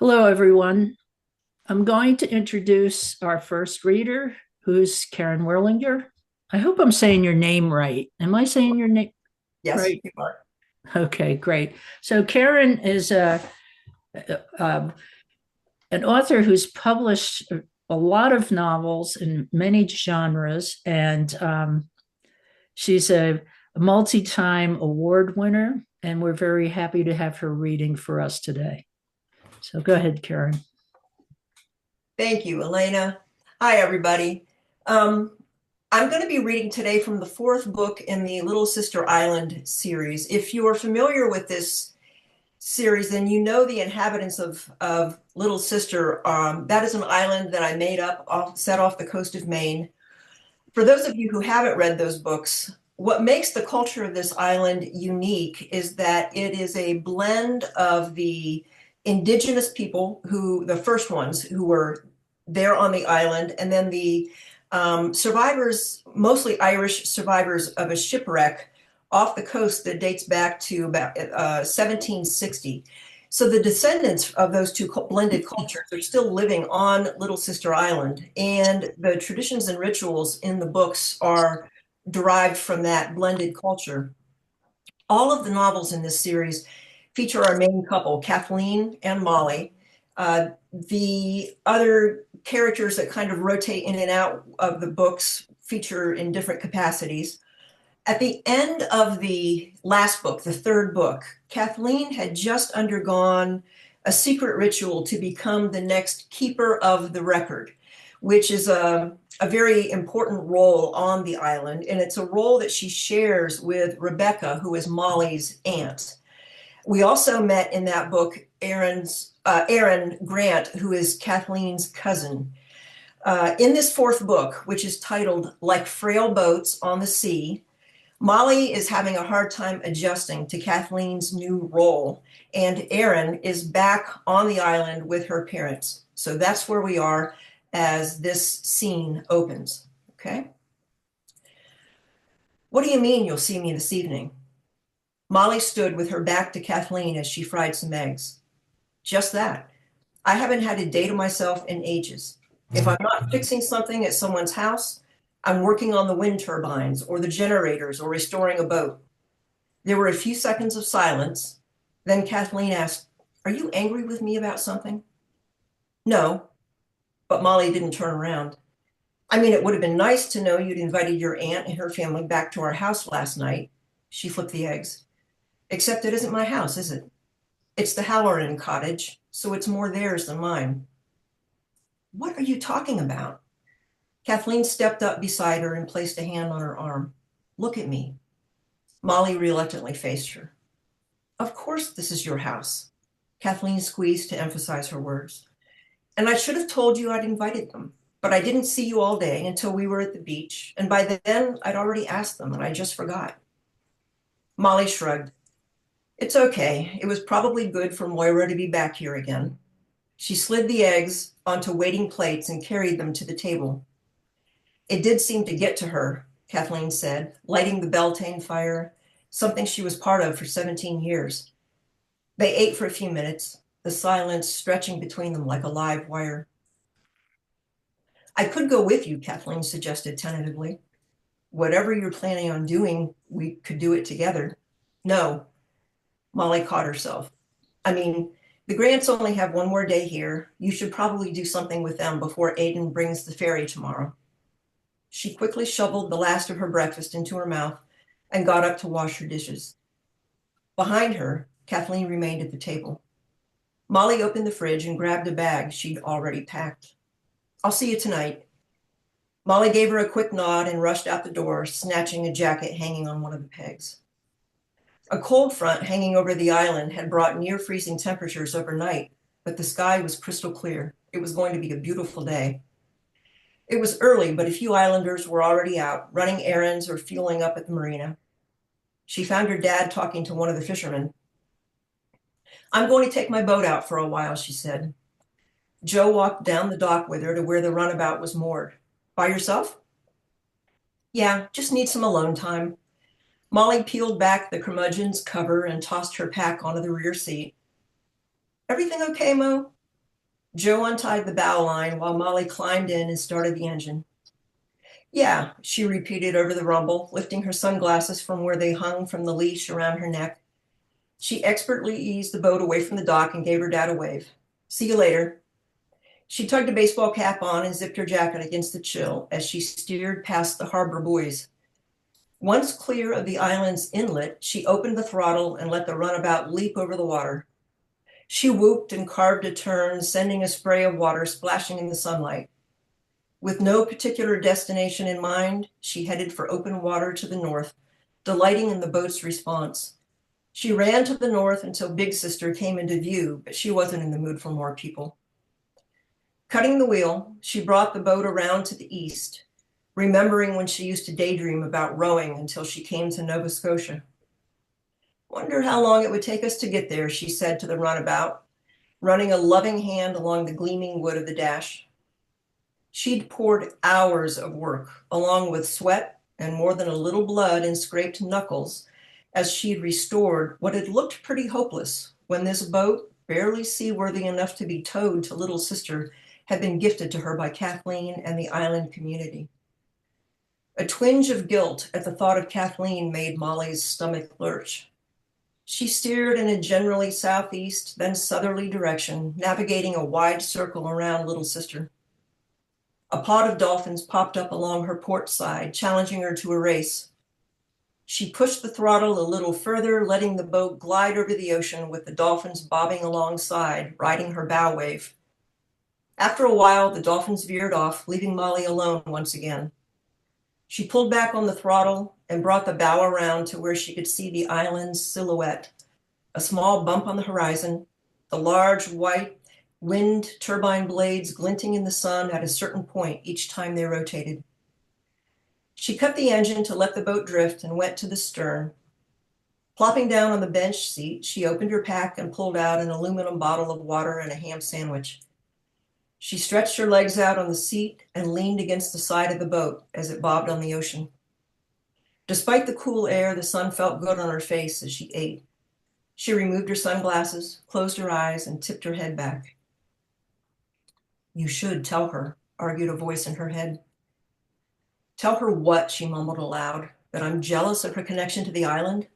Hello, everyone. I'm going to introduce our first reader, who's Caren Werlinger. I hope I'm saying your name right. Am I saying your name Yes, right? you are. Okay, great. So Caren is a an author who's published a lot of novels in many genres, and she's a multi-time award winner, and we're very happy to have her reading for us today. So go ahead, Caren. Thank you, Elena. Hi, everybody. Um, I'm going to be reading today from the fourth book in the Little Sister Island series. If you are familiar with this series, then you know the inhabitants of Little Sister. That is an island that I made up set off the coast of Maine. For those of you who haven't read those books, what makes the culture of this island unique is that it is a blend of the indigenous people the first ones who were there on the island, and then the survivors, mostly Irish survivors of a shipwreck off the coast that dates back to about 1760. So the descendants of those two blended cultures are still living on Little Sister Island, and the traditions and rituals in the books are derived from that blended culture. All of the novels in this series feature our main couple, Kathleen and Molly. The other characters that kind of rotate in and out of the books feature in different capacities. At the end of the last book, the third book, Kathleen had just undergone a secret ritual to become the next keeper of the record, which is a very important role on the island. And it's a role that she shares with Rebecca, who is Molly's aunt. We also met in that book Aaron Grant, who is Kathleen's cousin. In this fourth book, which is titled Like Frail Boats on the Sea, Molly is having a hard time adjusting to Kathleen's new role, and Aaron is back on the island with her parents. So that's where we are as this scene opens. Okay. What do you mean you'll see me this evening? Molly stood with her back to Kathleen as she fried some eggs. Just that. I haven't had a day to myself in ages. If I'm not fixing something at someone's house, I'm working on the wind turbines or the generators or restoring a boat. There were a few seconds of silence. Then Kathleen asked, "Are you angry with me about something?" No, but Molly didn't turn around. I mean, it would have been nice to know you'd invited your aunt and her family back to our house last night. She flipped the eggs. Except it isn't my house, is it? It's the Halloran cottage, so it's more theirs than mine. What are you talking about? Kathleen stepped up beside her and placed a hand on her arm. Look at me. Molly reluctantly faced her. Of course this is your house. Kathleen squeezed to emphasize her words. And I should have told you I'd invited them, but I didn't see you all day until we were at the beach, and by then I'd already asked them and I just forgot. Molly shrugged. It's okay. It was probably good for Moira to be back here again. She slid the eggs onto waiting plates and carried them to the table. It did seem to get to her, Kathleen said, lighting the Beltane fire, something she was part of for 17 years. They ate for a few minutes, the silence stretching between them like a live wire. I could go with you, Kathleen suggested tentatively. Whatever you're planning on doing, we could do it together. No, Molly caught herself. I mean, the Grants only have one more day here. You should probably do something with them before Aiden brings the ferry tomorrow. She quickly shoveled the last of her breakfast into her mouth and got up to wash her dishes. Behind her, Kathleen remained at the table. Molly opened the fridge and grabbed a bag she'd already packed. I'll see you tonight. Molly gave her a quick nod and rushed out the door, snatching a jacket hanging on one of the pegs. A cold front hanging over the island had brought near freezing temperatures overnight, but the sky was crystal clear. It was going to be a beautiful day. It was early, but a few islanders were already out, running errands or fueling up at the marina. She found her dad talking to one of the fishermen. I'm going to take my boat out for a while, she said. Joe walked down the dock with her to where the runabout was moored. By yourself? Yeah, just need some alone time. Molly peeled back the curmudgeon's cover and tossed her pack onto the rear seat. Everything okay, Mo? Joe untied the bow line while Molly climbed in and started the engine. Yeah, she repeated over the rumble, lifting her sunglasses from where they hung from the leash around her neck. She expertly eased the boat away from the dock and gave her dad a wave. See you later. She tugged a baseball cap on and zipped her jacket against the chill as she steered past the harbor buoys. Once clear of the island's inlet, she opened the throttle and let the runabout leap over the water. She whooped and carved a turn, sending a spray of water splashing in the sunlight. With no particular destination in mind, she headed for open water to the north, delighting in the boat's response. She ran to the north until Big Sister came into view, but she wasn't in the mood for more people. Cutting the wheel, she brought the boat around to the east, remembering when she used to daydream about rowing until she came to Nova Scotia. Wonder how long it would take us to get there, she said to the runabout, running a loving hand along the gleaming wood of the dash. She'd poured hours of work, along with sweat and more than a little blood and scraped knuckles, as she'd restored what had looked pretty hopeless when this boat, barely seaworthy enough to be towed to Little Sister, had been gifted to her by Kathleen and the island community. A twinge of guilt at the thought of Kathleen made Molly's stomach lurch. She steered in a generally southeast, then southerly direction, navigating a wide circle around Little Sister. A pod of dolphins popped up along her port side, challenging her to a race. She pushed the throttle a little further, letting the boat glide over the ocean with the dolphins bobbing alongside, riding her bow wave. After a while, the dolphins veered off, leaving Molly alone once again. She pulled back on the throttle and brought the bow around to where she could see the island's silhouette, a small bump on the horizon, the large white wind turbine blades glinting in the sun at a certain point each time they rotated. She cut the engine to let the boat drift and went to the stern. Plopping down on the bench seat, she opened her pack and pulled out an aluminum bottle of water and a ham sandwich. She stretched her legs out on the seat and leaned against the side of the boat as it bobbed on the ocean. Despite the cool air, the sun felt good on her face as she ate. She removed her sunglasses, closed her eyes, and tipped her head back. You should tell her, argued a voice in her head. Tell her what, she mumbled aloud, that I'm jealous of her connection to the island?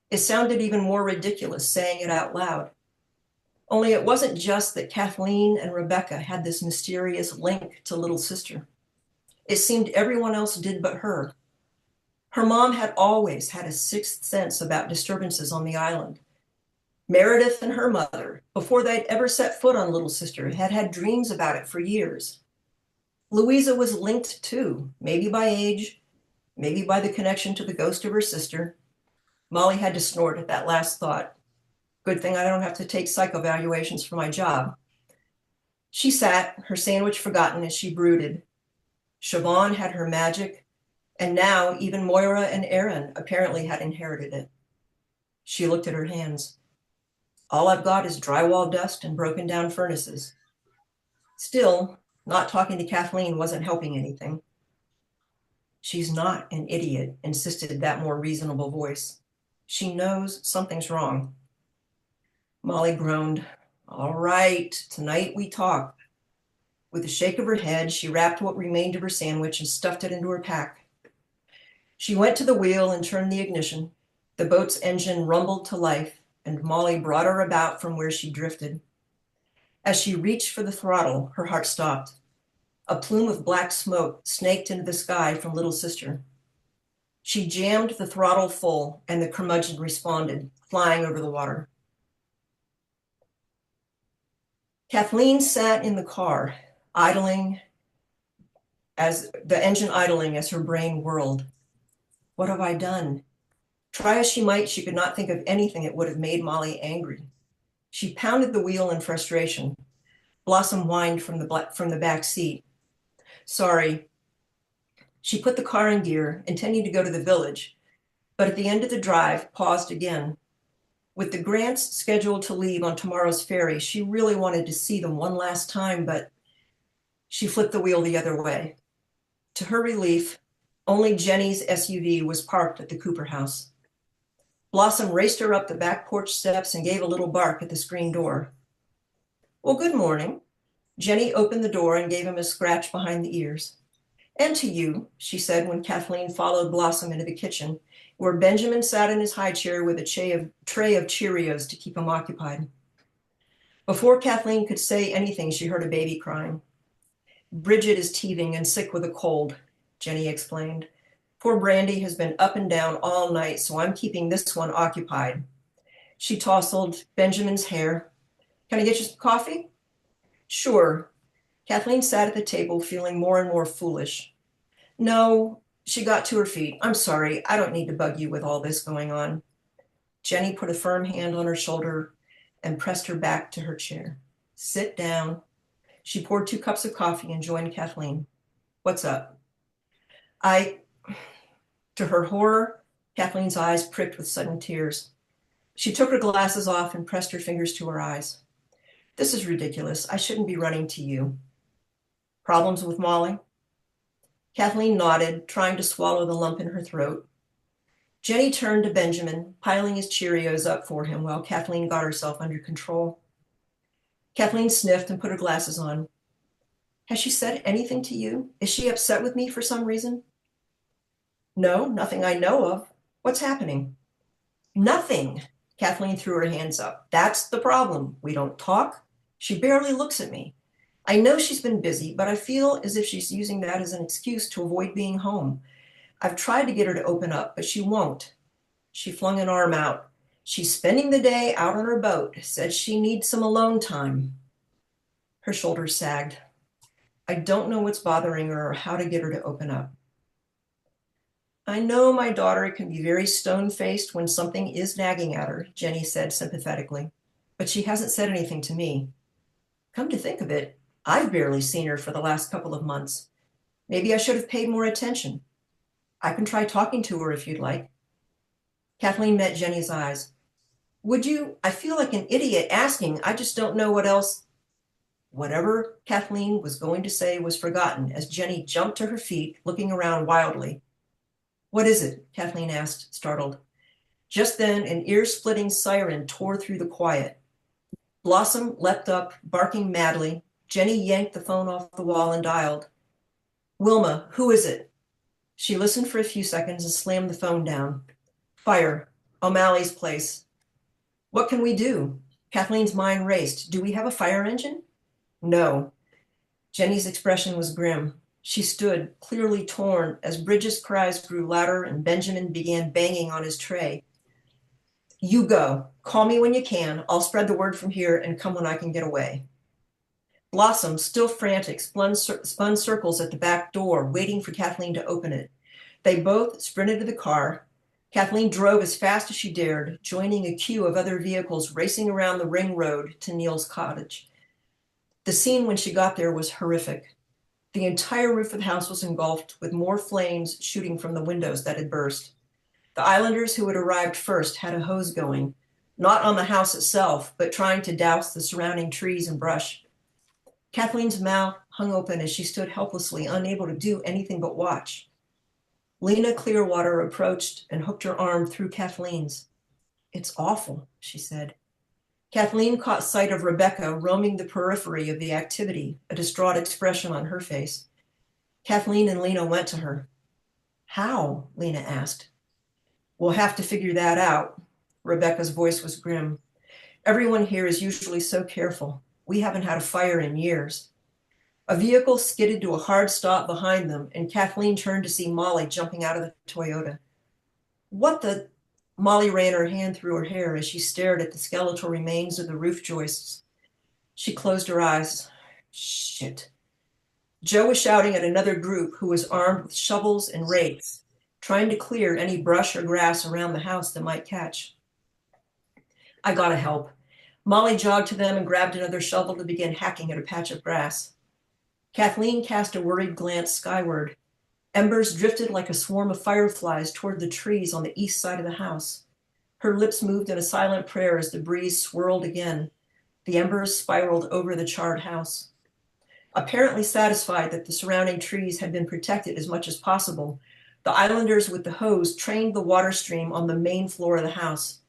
It sounded even more ridiculous saying it out loud. Only it wasn't just that Kathleen and Rebecca had this mysterious link to Little Sister. It seemed everyone else did but her. Her mom had always had a sixth sense about disturbances on the island. Meredith and her mother, before they'd ever set foot on Little Sister, had had dreams about it for years. Louisa was linked too, maybe by age, maybe by the connection to the ghost of her sister. Molly had to snort at that last thought. Good thing I don't have to take psychoevaluations for my job. She sat, her sandwich forgotten as she brooded. Siobhan had her magic, and now even Moira and Aaron apparently had inherited it. She looked at her hands. All I've got is drywall dust and broken down furnaces. Still, not talking to Kathleen wasn't helping anything. She's not an idiot, insisted that more reasonable voice. She knows something's wrong. Molly groaned. All right, tonight we talk. With a shake of her head, she wrapped what remained of her sandwich and stuffed it into her pack. She went to the wheel and turned the ignition. The boat's engine rumbled to life, and Molly brought her about from where she drifted. As she reached for the throttle, her heart stopped. A plume of black smoke snaked into the sky from Little Sister. She jammed the throttle full, and the curmudgeon responded, flying over the water. Kathleen sat in the car, idling as the engine idling as her brain whirled. What have I done? Try as she might, she could not think of anything that would have made Molly angry. She pounded the wheel in frustration. Blossom whined from the back seat. Sorry. She put the car in gear, intending to go to the village, but at the end of the drive, paused again. With the Grants scheduled to leave on tomorrow's ferry, she really wanted to see them one last time, but she flipped the wheel the other way. To her relief, only Jenny's SUV was parked at the Cooper house. Blossom raced her up the back porch steps and gave a little bark at the screen door. Well, good morning. Jenny opened the door and gave him a scratch behind the ears. "And to you," she said when Kathleen followed Blossom into the kitchen, where Benjamin sat in his high chair with a tray of Cheerios to keep him occupied. Before Kathleen could say anything, she heard a baby crying. "Bridget is teething and sick with a cold," Jenny explained. "Poor Brandy has been up and down all night, so I'm keeping this one occupied." She tousled Benjamin's hair. "Can I get you some coffee?" "Sure." Kathleen sat at the table, feeling more and more foolish. "No," she got to her feet. "I'm sorry. I don't need to bug you with all this going on." Jenny put a firm hand on her shoulder and pressed her back to her chair. "Sit down." She poured 2 cups of coffee and joined Kathleen. "What's up?" To her horror, Kathleen's eyes pricked with sudden tears. She took her glasses off and pressed her fingers to her eyes. "This is ridiculous. I shouldn't be running to you." "Problems with Molly?" Kathleen nodded, trying to swallow the lump in her throat. Jenny turned to Benjamin, piling his Cheerios up for him while Kathleen got herself under control. Kathleen sniffed and put her glasses on. "Has she said anything to you? Is she upset with me for some reason?" "No, nothing I know of. What's happening?" "Nothing." Kathleen threw her hands up. "That's the problem. We don't talk. She barely looks at me. I know she's been busy, but I feel as if she's using that as an excuse to avoid being home. I've tried to get her to open up, but she won't." She flung an arm out. "She's spending the day out on her boat. Said she needs some alone time." Her shoulders sagged. "I don't know what's bothering her or how to get her to open up." "I know my daughter can be very stone-faced when something is nagging at her," Jenny said sympathetically, "but she hasn't said anything to me. Come to think of it, I've barely seen her for the last couple of months. Maybe I should have paid more attention. I can try talking to her if you'd like." Kathleen met Jenny's eyes. "Would you? I feel like an idiot asking. I just don't know what else." Whatever Kathleen was going to say was forgotten as Jenny jumped to her feet, looking around wildly. "What is it?" Kathleen asked, startled. Just then, an ear-splitting siren tore through the quiet. Blossom leapt up, barking madly. Jenny yanked the phone off the wall and dialed. "Wilma, who is it?" She listened for a few seconds and slammed the phone down. "Fire. O'Malley's place." "What can we do?" Kathleen's mind raced. "Do we have a fire engine?" "No." Jenny's expression was grim. She stood, clearly torn, as Bridget's cries grew louder and Benjamin began banging on his tray. "You go. Call me when you can. I'll spread the word from here and come when I can get away." Blossom, still frantic, spun circles at the back door, waiting for Kathleen to open it. They both sprinted to the car. Kathleen drove as fast as she dared, joining a queue of other vehicles racing around the ring road to Neil's cottage. The scene when she got there was horrific. The entire roof of the house was engulfed, with more flames shooting from the windows that had burst. The islanders who had arrived first had a hose going, not on the house itself, but trying to douse the surrounding trees and brush. Kathleen's mouth hung open as she stood helplessly, unable to do anything but watch. Lena Clearwater approached and hooked her arm through Kathleen's. "It's awful," she said. Kathleen caught sight of Rebecca roaming the periphery of the activity, a distraught expression on her face. Kathleen and Lena went to her. "How?" Lena asked. "We'll have to figure that out." Rebecca's voice was grim. "Everyone here is usually so careful. We haven't had a fire in years." A vehicle skidded to a hard stop behind them, and Kathleen turned to see Molly jumping out of the Toyota. "What the?" Molly ran her hand through her hair as she stared at the skeletal remains of the roof joists. She closed her eyes. Shit. Joe was shouting at another group who was armed with shovels and rakes, trying to clear any brush or grass around the house that might catch. "I gotta help." Molly jogged to them and grabbed another shovel to begin hacking at a patch of grass. Kathleen cast a worried glance skyward. Embers drifted like a swarm of fireflies toward the trees on the east side of the house. Her lips moved in a silent prayer as the breeze swirled again. The embers spiraled over the charred house. Apparently satisfied that the surrounding trees had been protected as much as possible, the islanders with the hose trained the water stream on the main floor of the house.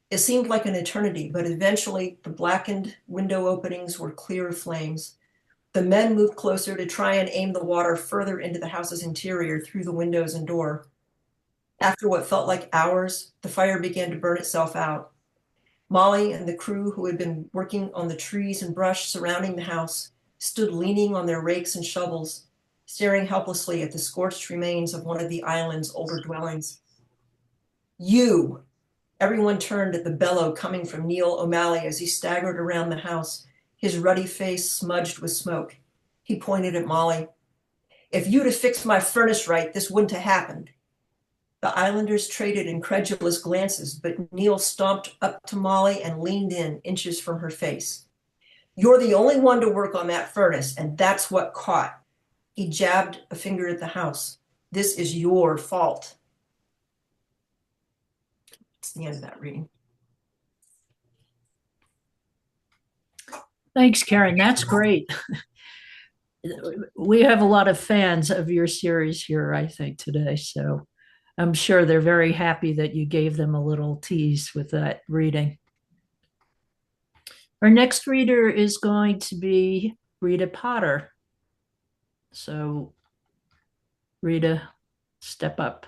It seemed like an eternity, but eventually the blackened window openings were clear of flames. The men moved closer to try and aim the water further into the house's interior through the windows and door. After what felt like hours, the fire began to burn itself out. Molly and the crew who had been working on the trees and brush surrounding the house stood leaning on their rakes and shovels, staring helplessly at the scorched remains of one of the island's older dwellings. You! Everyone turned at the bellow coming from Neil O'Malley as he staggered around the house, his ruddy face smudged with smoke. He pointed at Molly. If you'd have fixed my furnace right, this wouldn't have happened. The islanders traded incredulous glances, but Neil stomped up to Molly and leaned in inches from her face. You're the only one to work on that furnace, and that's what caught. He jabbed a finger at the house. This is your fault. It's the end of that reading. Thanks, Caren. That's great. We have a lot of fans of your series here, I think, today. So I'm sure they're very happy that you gave them a little tease with that reading. Our next reader is going to be Rita Potter. So, Rita, step up.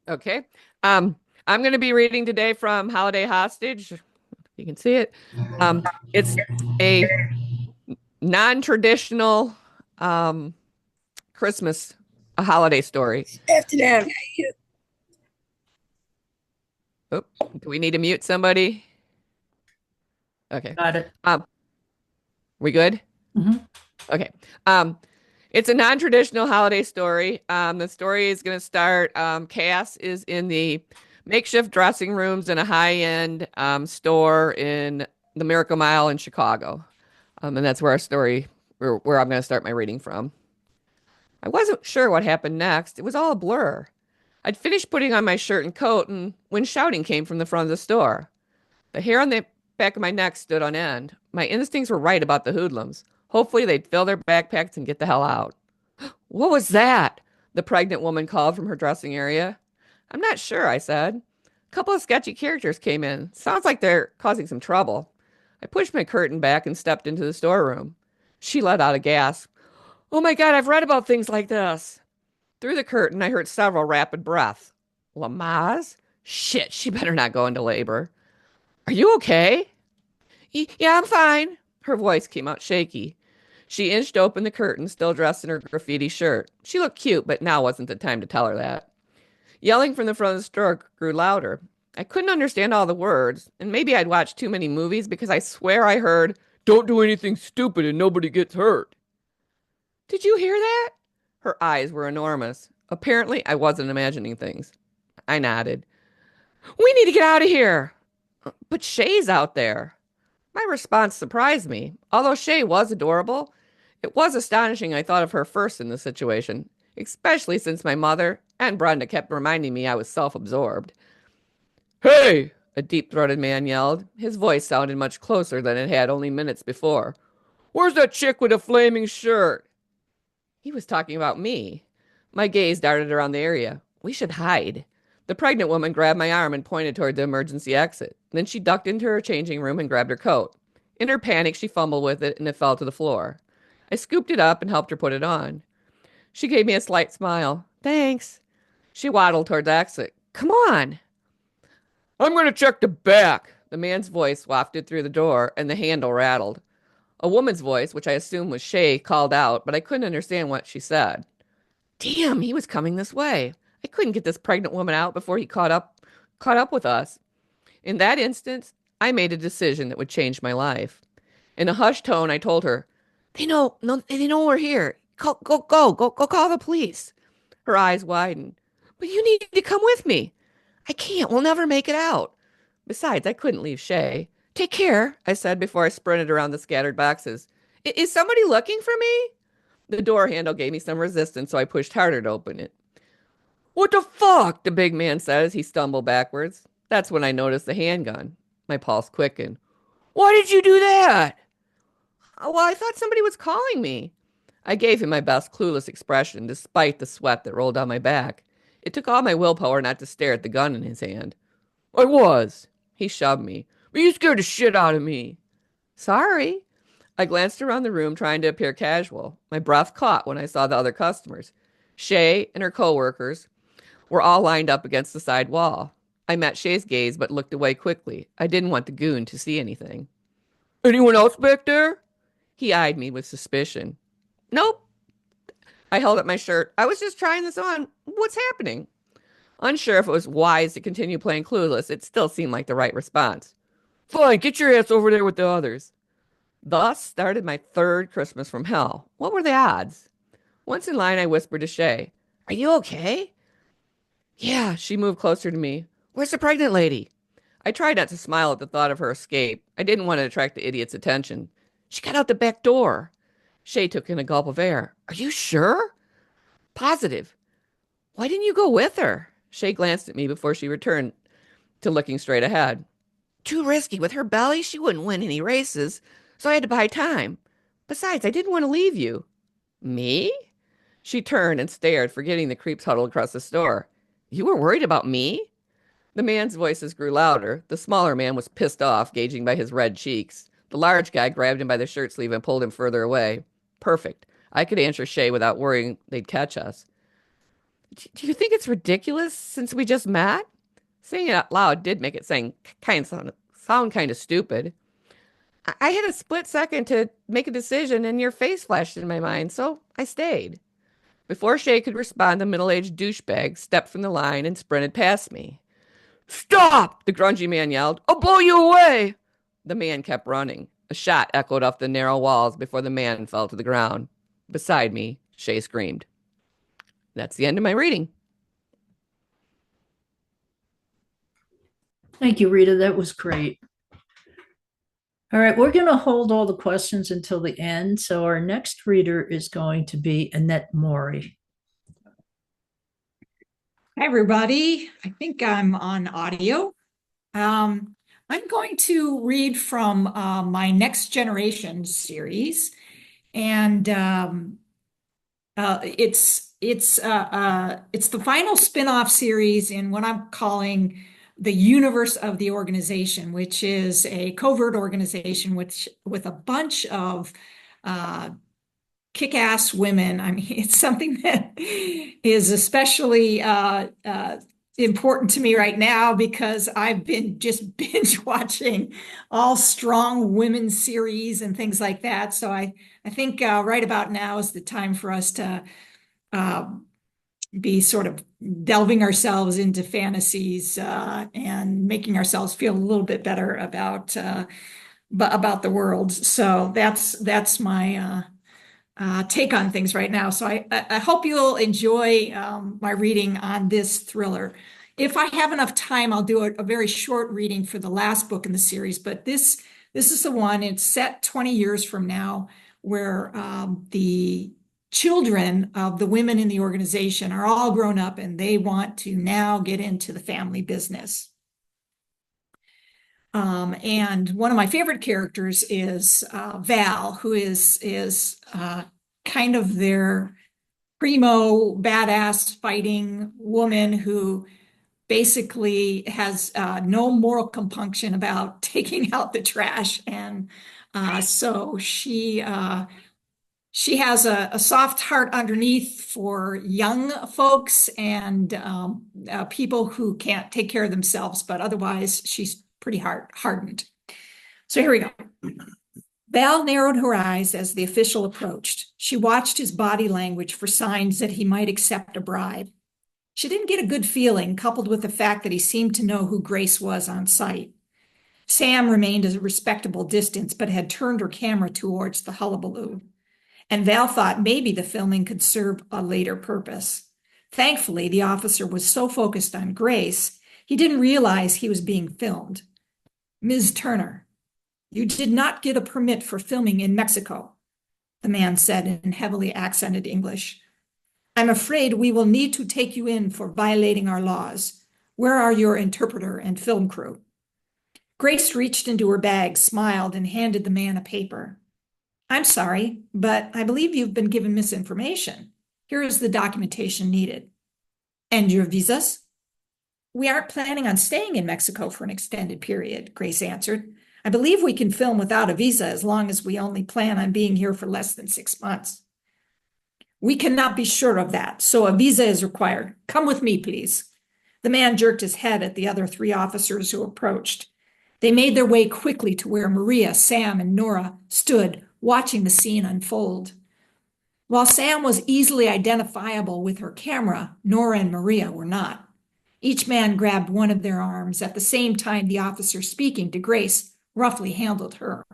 Okay. I'm going to be reading today from Holiday Hostage. You can see it. It's a non-traditional Christmas, a holiday story. After that, Oh, do we need to mute somebody? Okay. Got it. We good? Mm-hmm. Okay. It's a non-traditional holiday story. The story is going to start. Cass is in the makeshift dressing rooms in a high-end store in the Miracle Mile in Chicago. And that's where where I'm going to start my reading from. I wasn't sure what happened next. It was all a blur. I'd finished putting on my shirt and coat when shouting came from the front of the store. The hair on the back of my neck stood on end. My instincts were right about the hoodlums. Hopefully they'd fill their backpacks and get the hell out. What was that? The pregnant woman called from her dressing area. I'm not sure, I said. A couple of sketchy characters came in. Sounds like they're causing some trouble. I pushed my curtain back and stepped into the storeroom. She let out a gasp. Oh my God, I've read about things like this. Through the curtain, I heard several rapid breaths. Lamaze? Shit, she better not go into labor. Are you okay? Yeah, I'm fine. Her voice came out shaky. She inched open the curtain, still dressed in her graffiti shirt. She looked cute, but now wasn't the time to tell her that. Yelling from the front of the store grew louder. I couldn't understand all the words, and maybe I'd watched too many movies because I swear I heard, "Don't do anything stupid and nobody gets hurt." Did you hear that? Her eyes were enormous. Apparently, I wasn't imagining things. I nodded. We need to get out of here. But Shay's out there. My response surprised me. Although Shay was adorable, it was astonishing I thought of her first in this situation, especially since my mother and Brenda kept reminding me I was self-absorbed. Hey! A deep-throated man yelled. His voice sounded much closer than it had only minutes before. Where's that chick with a flaming shirt? He was talking about me. My gaze darted around the area. We should hide. The pregnant woman grabbed my arm and pointed toward the emergency exit. Then she ducked into her changing room and grabbed her coat. In her panic, she fumbled with it and it fell to the floor. I scooped it up and helped her put it on. She gave me a slight smile. Thanks. She waddled toward the exit. Come on. I'm going to check the back. The man's voice wafted through the door and the handle rattled. A woman's voice, which I assumed was Shay, called out, but I couldn't understand what she said. Damn, he was coming this way. I couldn't get this pregnant woman out before he caught up with us. In that instant, I made a decision that would change my life. In a hushed tone, I told her, They know we're here. Go call the police. Her eyes widened. But you need to come with me. I can't. We'll never make it out. Besides, I couldn't leave Shay. Take care, I said before I sprinted around the scattered boxes. Is somebody looking for me? The door handle gave me some resistance, so I pushed harder to open it. What the fuck? The big man said as he stumbled backwards. That's when I noticed the handgun. My pulse quickened. Why did you do that? Well, I thought somebody was calling me. I gave him my best clueless expression, despite the sweat that rolled down my back. It took all my willpower not to stare at the gun in his hand. I was. He shoved me. But you scared the shit out of me. Sorry. I glanced around the room trying to appear casual. My breath caught when I saw the other customers. Shay and her coworkers were all lined up against the side wall. I met Shay's gaze but looked away quickly. I didn't want the goon to see anything. Anyone else back there? He eyed me with suspicion. Nope. I held up my shirt. I was just trying this on. What's happening? Unsure if it was wise to continue playing clueless, it still seemed like the right response. Fine, get your ass over there with the others. Thus started my third Christmas from hell. What were the odds? Once in line, I whispered to Shay, Are you okay? Yeah, she moved closer to me. Where's the pregnant lady? I tried not to smile at the thought of her escape. I didn't want to attract the idiot's attention. She got out the back door. Shay took in a gulp of air. Are you sure? Positive. Why didn't you go with her? Shay glanced at me before she returned to looking straight ahead. Too risky. With her belly, she wouldn't win any races, so I had to buy time. Besides, I didn't want to leave you. Me? She turned and stared, forgetting the creeps huddled across the store. You were worried about me? The man's voices grew louder. The smaller man was pissed off, gauging by his red cheeks. The large guy grabbed him by the shirt sleeve and pulled him further away. Perfect. I could answer Shay without worrying they'd catch us. Do you think it's ridiculous since we just met? Saying it out loud did make it sound kind of stupid. I had a split second to make a decision and your face flashed in my mind, so I stayed. Before Shay could respond, the middle-aged douchebag stepped from the line and sprinted past me. Stop! The grungy man yelled. I'll blow you away! The man kept running. A shot echoed off the narrow walls before the man fell to the ground. Beside me, Shay screamed. That's the end of my reading. Thank you, Rita. That was great. All right, we're going to hold all the questions until the end. So our next reader is going to be Annette Mori. Hi, everybody. I think I'm on audio. I'm going to read from my Next Generation series, and it's the final spin-off series in what I'm calling the universe of the organization, which is a covert organization with a bunch of kick-ass women. I mean, it's something that is especially important to me right now because I've been just binge watching all strong women series and things like that. So I think right about now is the time for us to be sort of delving ourselves into fantasies and making ourselves feel a little bit better about the world. So that's my take on things right now. So I hope you'll enjoy my reading on this thriller. If I have enough time, I'll do a very short reading for the last book in the series, but this is the one. It's set 20 years from now, where the children of the women in the organization are all grown up and they want to now get into the family business. And one of my favorite characters is Val, who is kind of their primo badass fighting woman who basically has no moral compunction about taking out the trash. And so she has a soft heart underneath for young folks and people who can't take care of themselves, but otherwise she's pretty hardened. So here we go. Val narrowed her eyes as the official approached. She watched his body language for signs that he might accept a bribe. She didn't get a good feeling, coupled with the fact that he seemed to know who Grace was on sight. Sam remained at a respectable distance, but had turned her camera towards the hullabaloo. And Val thought maybe the filming could serve a later purpose. Thankfully, the officer was so focused on Grace, he didn't realize he was being filmed. Ms. Turner, you did not get a permit for filming in Mexico, the man said in heavily accented English. I'm afraid we will need to take you in for violating our laws. Where are your interpreter and film crew? Grace reached into her bag, smiled, and handed the man a paper. I'm sorry, but I believe you've been given misinformation. Here is the documentation needed. And your visas? We aren't planning on staying in Mexico for an extended period, Grace answered. I believe we can film without a visa as long as we only plan on being here for less than 6 months. We cannot be sure of that, so a visa is required. Come with me, please. The man jerked his head at the other 3 officers who approached. They made their way quickly to where Maria, Sam, and Nora stood, watching the scene unfold. While Sam was easily identifiable with her camera, Nora and Maria were not. Each man grabbed one of their arms at the same time the officer speaking to Grace roughly handled her.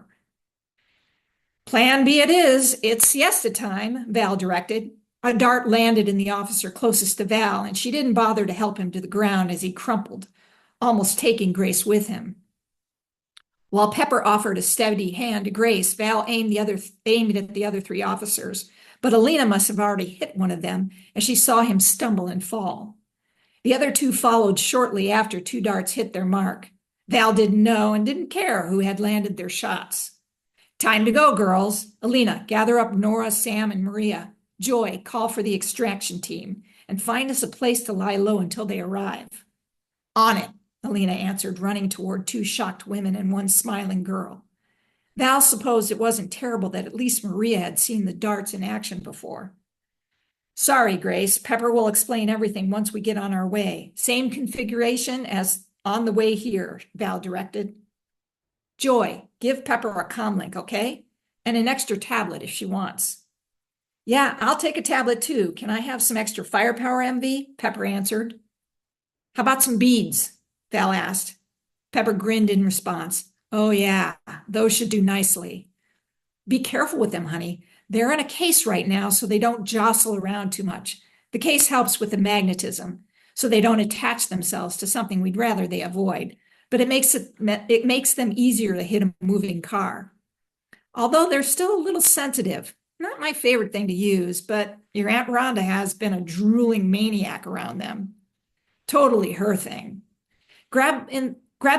Plan B it is. It's siesta time, Val directed. A dart landed in the officer closest to Val, and she didn't bother to help him to the ground as he crumpled, almost taking Grace with him. While Pepper offered a steady hand to Grace, Val aimed at the other 3 officers, but Alina must have already hit one of them as she saw him stumble and fall. The other 2 followed shortly after 2 darts hit their mark. Val didn't know and didn't care who had landed their shots. Time to go, girls. Alina, gather up Nora, Sam, and Maria. Joy, call for the extraction team and find us a place to lie low until they arrive. On it, Alina answered, running toward 2 shocked women and 1 smiling girl. Val supposed it wasn't terrible that at least Maria had seen the darts in action before. Sorry, Grace. Pepper will explain everything once we get on our way. Same configuration as on the way here, Val directed. Joy, give Pepper a comlink, okay? And an extra tablet if she wants. Yeah, I'll take a tablet too. Can I have some extra firepower, MV? Pepper answered. How about some beads? Val asked. Pepper grinned in response. Oh yeah, those should do nicely. Be careful with them, honey. They're in a case right now so they don't jostle around too much. The case helps with the magnetism so they don't attach themselves to something we'd rather they avoid. But it makes them easier to hit a moving car. Although they're still a little sensitive. Not my favorite thing to use, but your Aunt Rhonda has been a drooling maniac around them. Totally her thing. Grab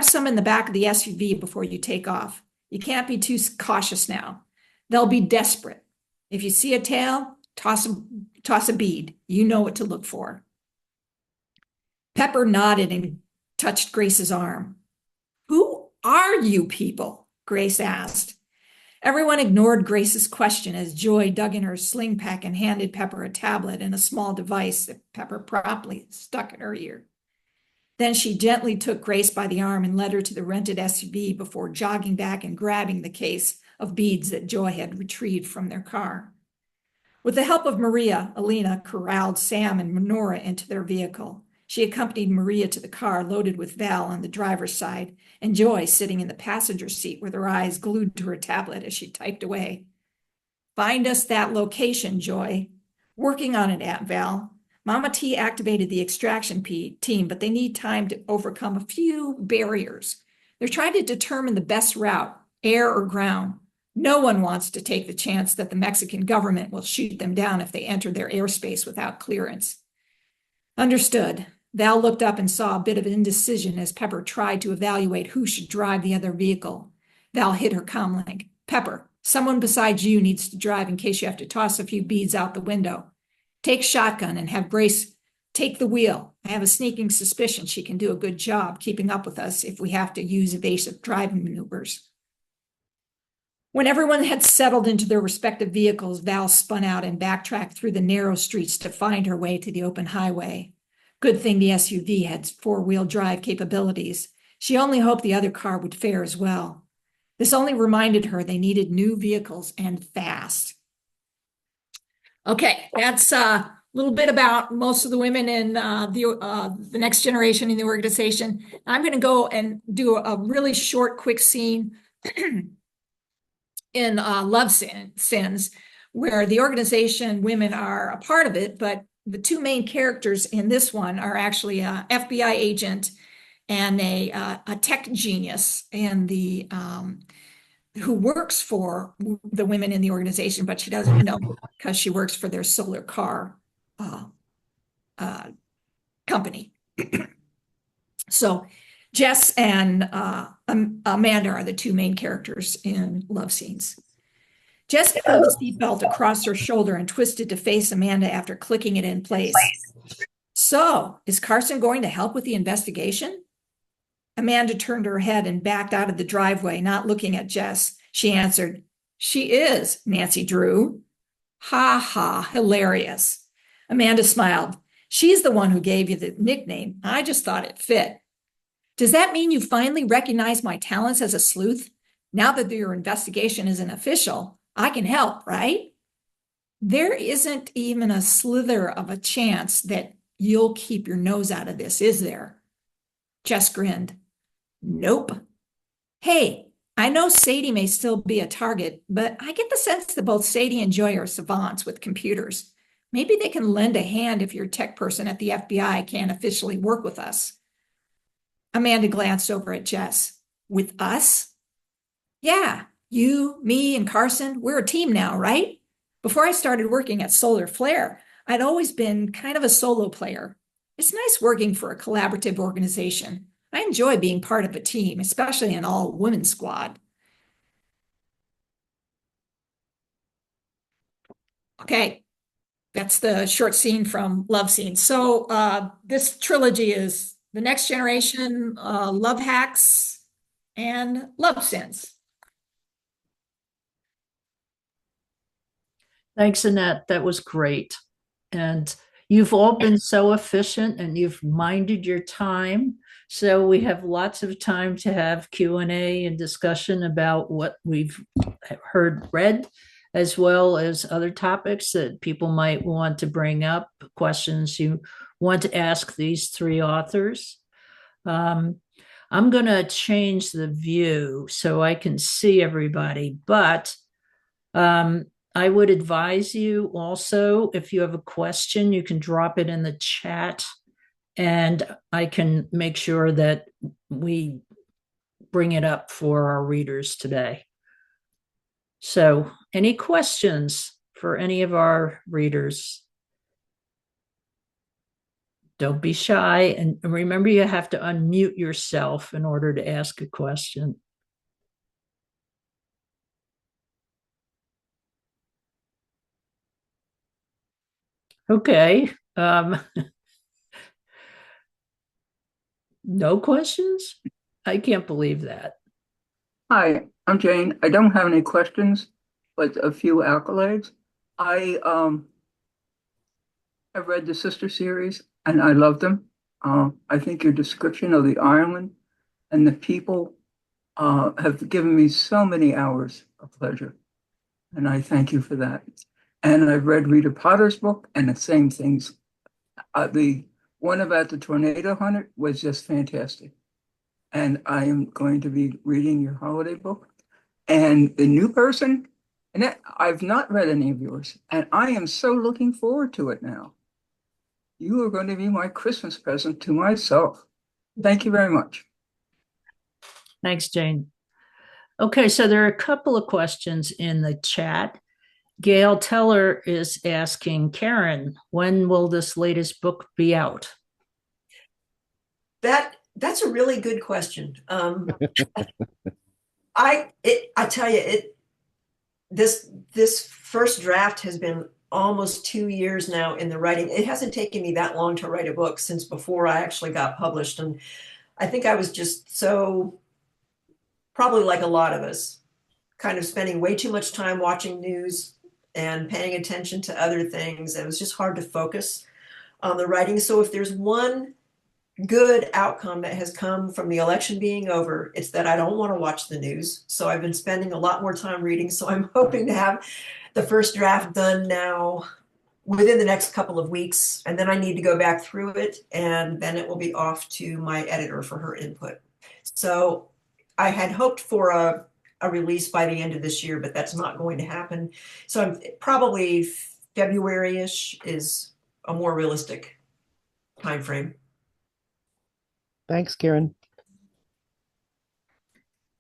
some in the back of the SUV before you take off. You can't be too cautious now. They'll be desperate. If you see a tail, toss a bead. You know what to look for. Pepper nodded and touched Grace's arm. Who are you people? Grace asked. Everyone ignored Grace's question as Joy dug in her sling pack and handed Pepper a tablet and a small device that Pepper promptly stuck in her ear. Then she gently took Grace by the arm and led her to the rented SUV before jogging back and grabbing the case of beads that Joy had retrieved from their car. With the help of Maria, Alina corralled Sam and Nora into their vehicle. She accompanied Maria to the car loaded with Val on the driver's side and Joy sitting in the passenger seat with her eyes glued to her tablet as she typed away. Find us that location, Joy. Working on it, Aunt Val. Mama T activated the extraction team, but they need time to overcome a few barriers. They're trying to determine the best route, air or ground. No one wants to take the chance that the Mexican government will shoot them down if they enter their airspace without clearance. Understood. Val looked up and saw a bit of indecision as Pepper tried to evaluate who should drive the other vehicle. Val hit her comlink. Pepper, someone besides you needs to drive in case you have to toss a few beads out the window. Take shotgun and have Grace take the wheel. I have a sneaking suspicion she can do a good job keeping up with us if we have to use evasive driving maneuvers. When everyone had settled into their respective vehicles, Val spun out and backtracked through the narrow streets to find her way to the open highway. Good thing the SUV had 4-wheel drive capabilities. She only hoped the other car would fare as well. This only reminded her they needed new vehicles and fast. Okay, that's a little bit about most of the women in the next generation in the organization. I'm going to go and do a really short, quick scene in Love Sins, where the organization women are a part of it, but the 2 main characters in this one are actually a FBI agent and a tech genius, and the who works for the women in the organization, but she doesn't know because she works for their solar car company. So Jess and Amanda are the 2 main characters in Love Scenes. Jess pulled the seatbelt across her shoulder and twisted to face Amanda after clicking it in place. So, is Carson going to help with the investigation? Amanda turned her head and backed out of the driveway, not looking at Jess. She answered, "She is, Nancy Drew." Ha ha, hilarious. Amanda smiled. "She's the one who gave you the nickname. I just thought it fit." "Does that mean you finally recognize my talents as a sleuth? Now that your investigation isn't official, I can help, right?" "There isn't even a slither of a chance that you'll keep your nose out of this, is there?" Jess grinned. "Nope." "Hey, I know Sadie may still be a target, but I get the sense that both Sadie and Joy are savants with computers. Maybe they can lend a hand if your tech person at the FBI can't officially work with us." Amanda glanced over at Jess. "With us?" "Yeah, you, me, and Carson, we're a team now, right? Before I started working at Solar Flare, I'd always been kind of a solo player. It's nice working for a collaborative organization. I enjoy being part of a team, especially an all-women squad." Okay, that's the short scene from Love Scene. So this trilogy is The Next Generation, Love Hacks, and Love Sins. Thanks, Annette. That was great. And you've all been so efficient and you've minded your time. So we have lots of time to have Q&A and discussion about what we've read, as well as other topics that people might want to bring up, questions you want to ask these three authors. I'm going to change the view so I can see everybody, but I would advise you also, if you have a question, you can drop it in the chat and I can make sure that we bring it up for our readers today. So, any questions for any of our readers? Don't be shy. And remember, you have to unmute yourself in order to ask a question. Okay. No questions? I can't believe that. Hi, I'm Jane. I don't have any questions, but a few accolades. I have read the sister series and I love them. I think your description of the island and the people have given me so many hours of pleasure, and I thank you for that. And I've read Rita Potter's book, and the same things. The one about the tornado hunter was just fantastic. And I am going to be reading your holiday book. And the new person, and I've not read any of yours, and I am so looking forward to it now. You are going to be my Christmas present to myself. Thank you very much. Thanks, Jane. Okay, so there are a couple of questions in the chat. Gail Teller is asking, Caren, when will this latest book be out? That's a really good question. I tell you, this first draft has been almost 2 years now in the writing. It hasn't taken me that long to write a book since before I actually got published. And I think I was just so, probably like a lot of us, kind of spending way too much time watching news and paying attention to other things. It was just hard to focus on the writing. So if there's one good outcome that has come from the election being over, it's that I don't want to watch the news. So I've been spending a lot more time reading. So I'm hoping to have the first draft done now within the next couple of weeks. And then I need to go back through it, and then it will be off to my editor for her input. So I had hoped for a release by the end of this year, but that's not going to happen. So I'm probably February-ish is a more realistic time frame. Thanks, Caren.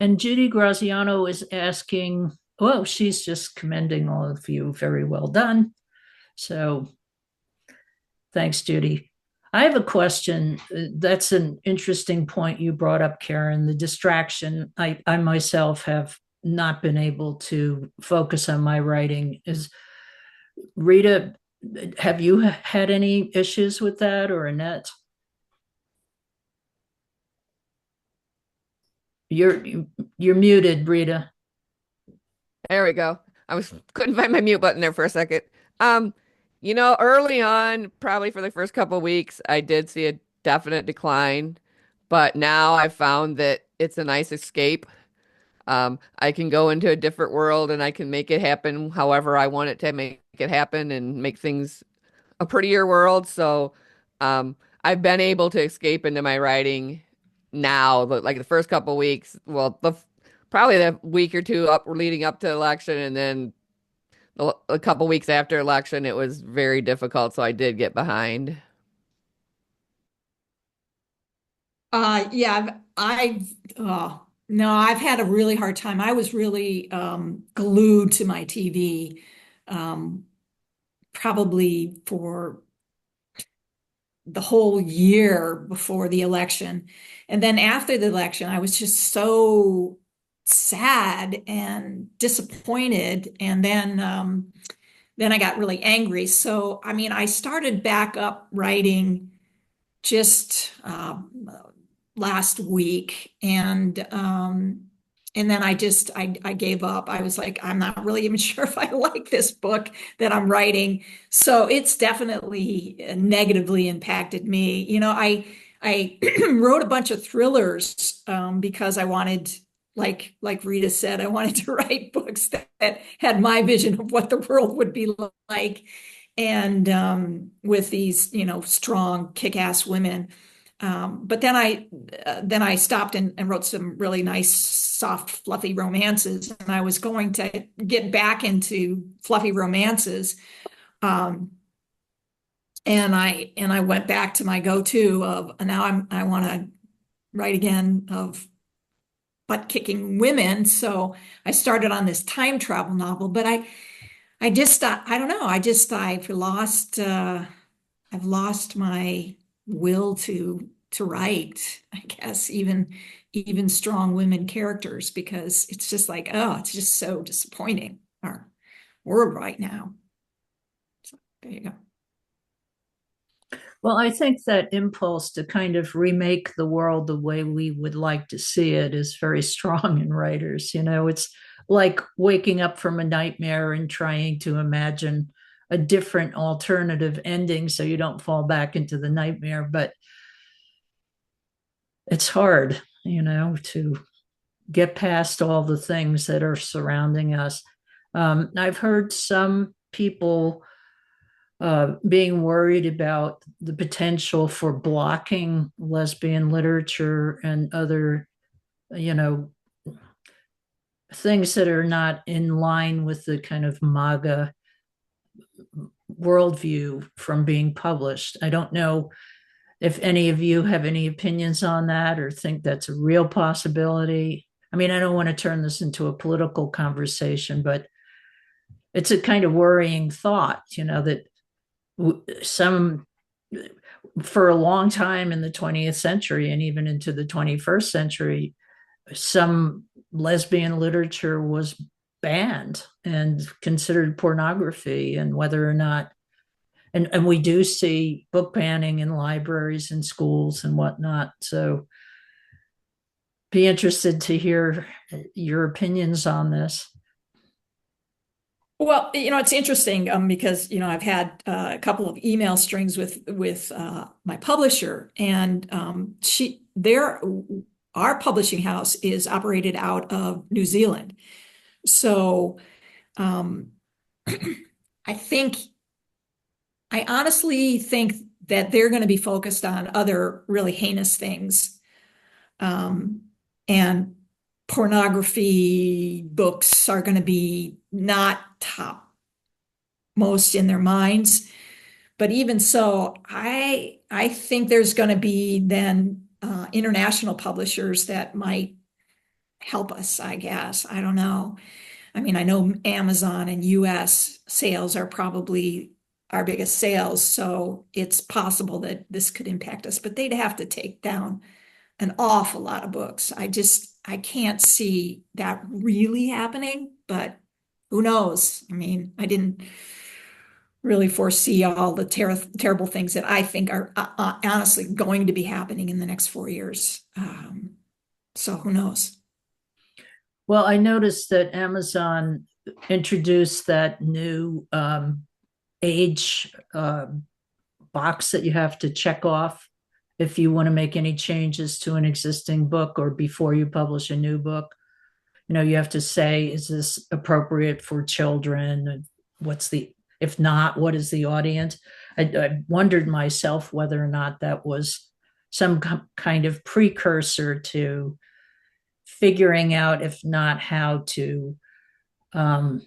And Judy Graziano is asking, well, she's just commending all of you. Very well done. So thanks, Judy. I have a question. That's an interesting point you brought up, Caren, the distraction. I myself have not been able to focus on my writing. Rita, have you had any issues with that, or Annette? You're you're muted, Rita. There we go. Couldn't find my mute button there for a second. Um, early on, probably for the first couple of weeks, I did see a definite decline, but now I've found that it's a nice escape. I can go into a different world and I can make it happen however I want it to make it happen and make things a prettier world. So, I've been able to escape into my writing now, but like the first couple of weeks, well, probably the week or two up leading up to election, and then a couple weeks after election, it was very difficult. So I did get behind. Yeah, no, I've had a really hard time. I was really glued to my TV, probably for the whole year before the election. And then after the election, I was just so sad and disappointed. And then I got really angry. So, I mean, I started back up writing just last week, and then I gave up. I was like, I'm not really even sure if I like this book that I'm writing. So it's definitely negatively impacted me. I wrote a bunch of thrillers because I wanted, like Rita said, I wanted to write books that had my vision of what the world would be like, and with these, strong, kick-ass women. But then I stopped and wrote some really nice, soft, fluffy romances, and I was going to get back into fluffy romances. Um, and I went back to my go-to of now I want to write again of butt-kicking women. So I started on this time travel novel, but I just I don't know. I've lost my will to write, I guess, even strong women characters, because it's just like, oh, it's just so disappointing, our world right now. So there you go. Well, I think that impulse to kind of remake the world the way we would like to see it is very strong in writers. It's like waking up from a nightmare and trying to imagine a different alternative ending so you don't fall back into the nightmare. But it's hard, to get past all the things that are surrounding us. I've heard some people being worried about the potential for blocking lesbian literature and other, things that are not in line with the kind of MAGA worldview from being published. I don't know if any of you have any opinions on that or think that's a real possibility. I mean, I don't want to turn this into a political conversation, but it's a kind of worrying thought, that some, for a long time in the 20th century and even into the 21st century, some lesbian literature was banned and considered pornography, and whether or not, and we do see book banning in libraries and schools and whatnot. So be interested to hear your opinions on this. Well, it's interesting because I've had a couple of email strings with my publisher, and our publishing house is operated out of New Zealand. So I honestly think that they're going to be focused on other really heinous things, and pornography books are going to be not top most in their minds. But even so, I think there's going to be then international publishers that might help us, I guess. I don't know. I mean, I know Amazon and US sales are probably our biggest sales, so it's possible that this could impact us, but they'd have to take down an awful lot of books. I can't see that really happening, but who knows? I mean, I didn't really foresee all the terrible things that I think are honestly going to be happening in the next 4 years. So who knows? Well, I noticed that Amazon introduced that new age box that you have to check off if you want to make any changes to an existing book or before you publish a new book. You know, you have to say, is this appropriate for children? If not, what is the audience? I wondered myself whether or not that was some kind of precursor to figuring out, if not how to, not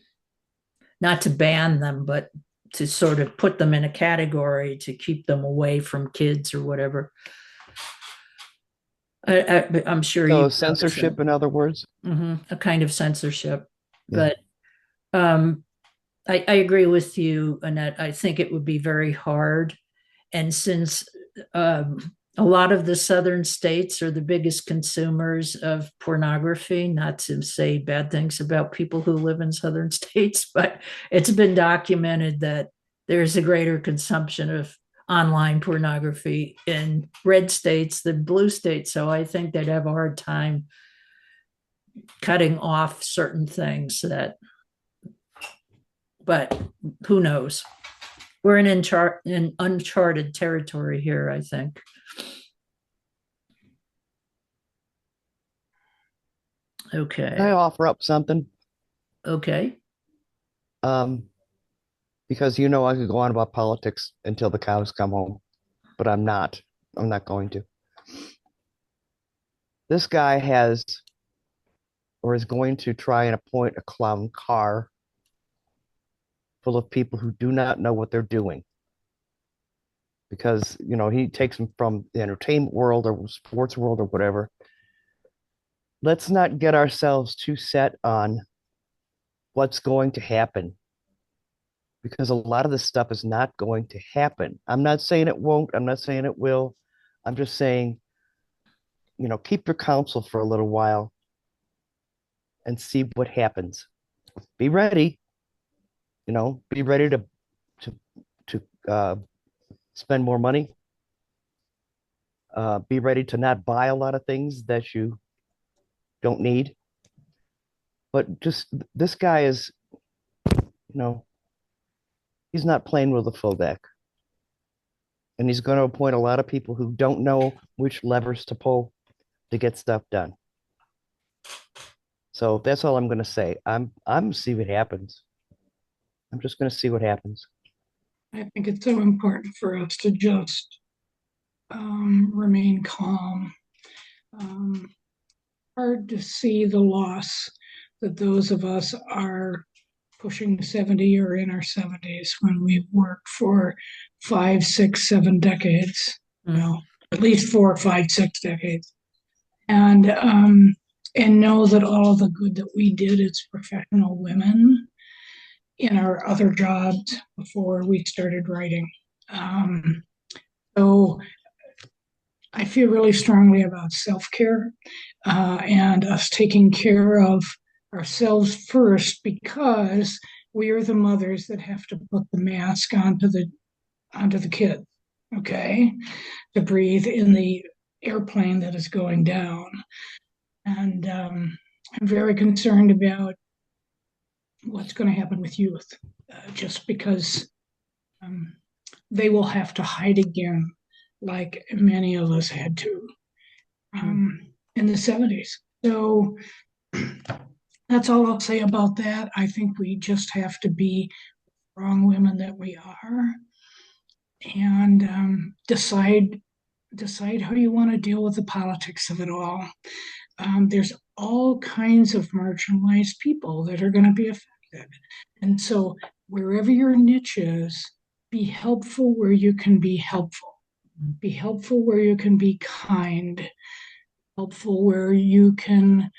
to ban them, but to sort of put them in a category to keep them away from kids or whatever. I'm sure So you censorship, in other words. a kind of censorship. Yeah. But I agree with you, Annette. I think it would be very hard. And since a lot of the southern states are the biggest consumers of pornography, not to say bad things about people who live in southern states, but it's been documented that there's a greater consumption of online pornography in red states than blue states. So I think they'd have a hard time cutting off certain things but who knows? We're in uncharted territory here, I think. Can I Okay. offer up something? Okay. Because I could go on about politics until the cows come home, but I'm not. I'm not going to. This guy has, or is going to try and appoint a clown car full of people who do not know what they're doing. Because, he takes them from the entertainment world or sports world or whatever. Let's not get ourselves too set on what's going to happen, because a lot of this stuff is not going to happen. I'm not saying it won't. I'm not saying it will. I'm just saying, keep your counsel for a little while and see what happens. Be ready. Be ready to spend more money. Be ready to not buy a lot of things that you don't need. But just this guy is, he's not playing with a full deck. And he's going to appoint a lot of people who don't know which levers to pull to get stuff done. So that's all I'm going to say. I'm see what happens. I'm just going to see what happens. I think it's so important for us to just remain calm. Hard to see the loss that those of us are pushing 70 or in our 70s when we've worked for 5, 6, 7 decades, at least 4, 5, 6 decades, and know that all of the good that we did as professional women in our other jobs before we started writing. So I feel really strongly about self-care and us taking care of ourselves first, because we are the mothers that have to put the mask onto the kid, okay, to breathe in the airplane that is going down. And I'm very concerned about what's going to happen with youth, just because they will have to hide again, like many of us had to in the 70s. So that's all I'll say about that. I think we just have to be strong women that we are, and decide how you want to deal with the politics of it all. There's all kinds of marginalized people that are going to be affected. And so wherever your niche is, be helpful where you can be helpful. Be helpful where you can be kind. Helpful where you can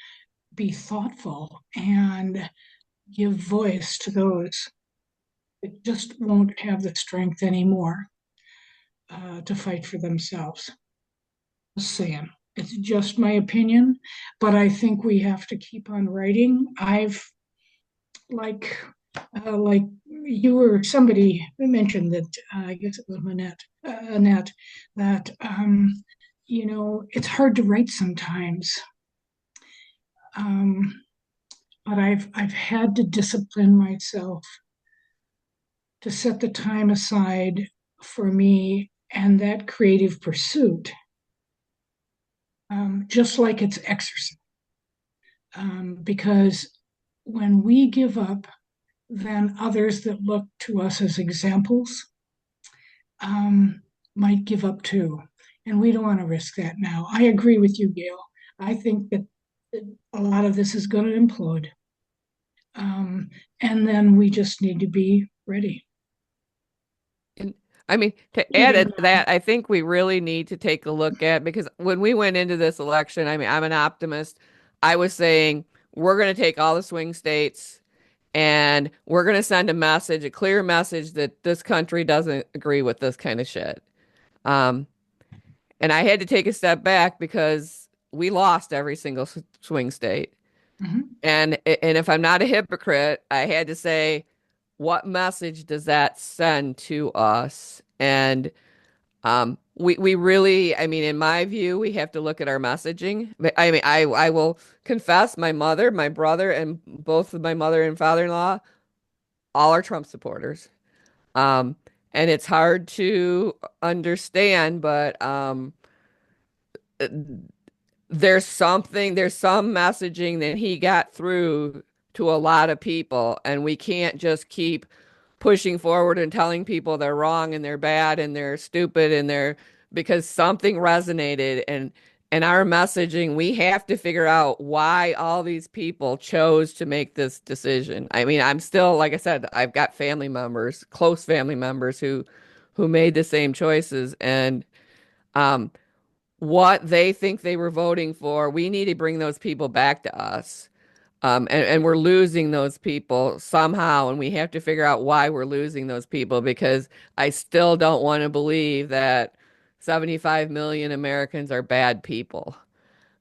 be thoughtful and give voice to those that just won't have the strength anymore to fight for themselves. Just saying. It's just my opinion, but I think we have to keep on writing. I've like you or somebody mentioned that I guess it was Annette, that it's hard to write sometimes. But I've had to discipline myself to set the time aside for me and that creative pursuit, just like it's exercise. Because when we give up, then others that look to us as examples might give up too. And we don't want to risk that now. I agree with you, Gail. I think that a lot of this is going to implode. And then we just need to be ready. And I mean, to add it to that, I think we really need to take a look at, because when we went into this election, I mean, I'm an optimist. I was saying we're going to take all the swing states and we're going to send a message, a clear message that this country doesn't agree with this kind of shit. Um, and I had to take a step back because we lost every single swing state. Mm-hmm. And if I'm not a hypocrite, I had to say, what message does that send to us? And we really, I mean, in my view, we have to look at our messaging. I mean, I will confess, my mother, my brother, and both of my mother and father-in-law, all are Trump supporters. And it's hard to understand, but there's some messaging that he got through to a lot of people, and we can't just keep pushing forward and telling people they're wrong and they're bad and they're stupid and they're, because something resonated, and our messaging, we have to figure out why all these people chose to make this decision. I mean, I'm still, like I said, I've got family members, close family members who made the same choices, and what they think they were voting for, we need to bring those people back to us. And we're losing those people somehow, and we have to figure out why we're losing those people, because I still don't want to believe that 75 million Americans are bad people.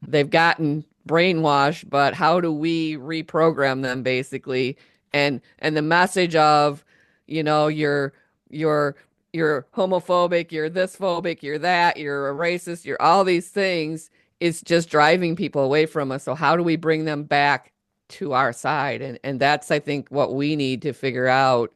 They've gotten brainwashed, but how do we reprogram them, basically? And the message of, you know, you're homophobic, you're this phobic, you're that, you're a racist, you're all these things, is just driving people away from us. So how do we bring them back to our side? And that's, I think, what we need to figure out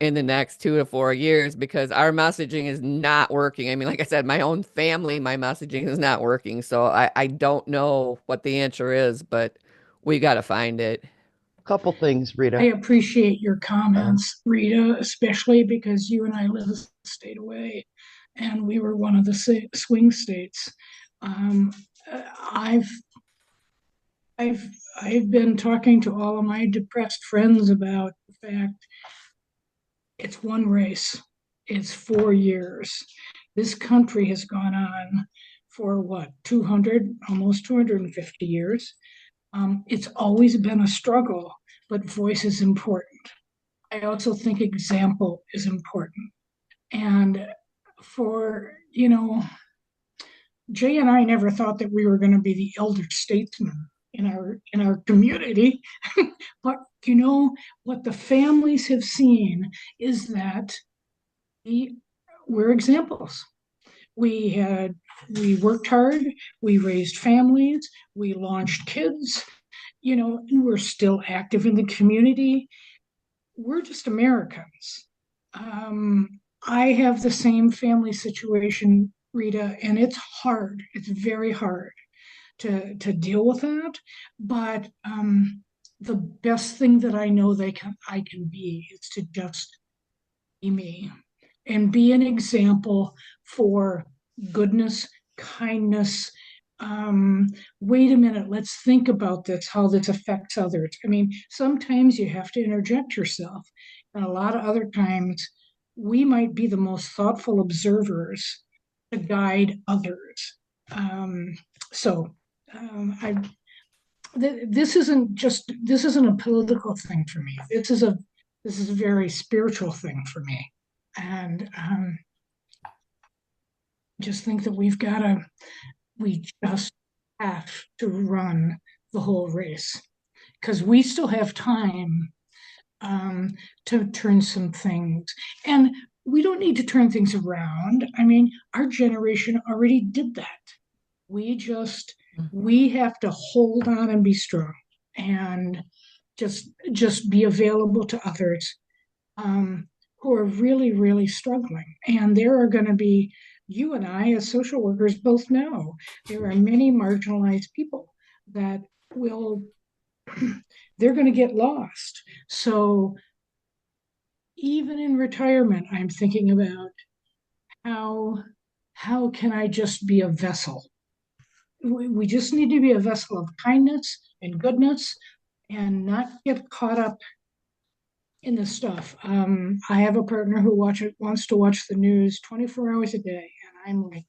in the next 2 to 4 years, because our messaging is not working. I mean, like I said, my own family, my messaging is not working. So I don't know what the answer is, but we got to find it. Couple things, I Rita. appreciate your comments, Rita, especially because you and I live a state away, and we were one of the swing states. I've I've been talking to all of my depressed friends about the fact it's one race. It's 4 years. This country has gone on for what, 200, almost 250 years. It's always been a struggle, but voice is important. I also think example is important. And for, Jay and I never thought that we were going to be the elder statesmen in our community. But what the families have seen is that we're examples. We worked hard, we raised families, we launched kids, and we're still active in the community. We're just Americans. I have the same family situation, Rita, and it's hard. It's very hard to deal with that. But the best thing that I know I can be is to just be me and be an example for goodness, kindness. Wait a minute, let's think about this, how this affects others. I mean, sometimes you have to interject yourself, and a lot of other times we might be the most thoughtful observers to guide others. So I this isn't a political thing for me. This is a very spiritual thing for me, and just think that we just have to run the whole race, because we still have time to turn some things, and we don't need to turn things around. I mean, our generation already did that. We just We have to hold on and be strong and just be available to others who are really, really struggling. And there are going to be, you and I, as social workers, both know there are many marginalized people that will, they're going to get lost. So even in retirement, I'm thinking about how can I just be a vessel? We just need to be a vessel of kindness and goodness and not get caught up in the stuff. I have a partner who wants to watch the news 24 hours a day, and I'm like,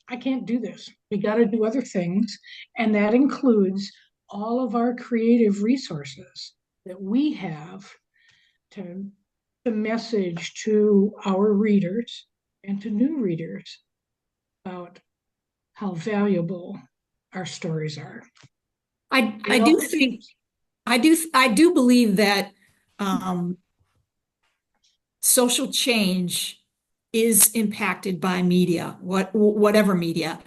I can't do this. We got to do other things, and that includes all of our creative resources that we have to message to our readers and to new readers about how valuable our stories are. I do think I do believe that social change is impacted by media, whatever media,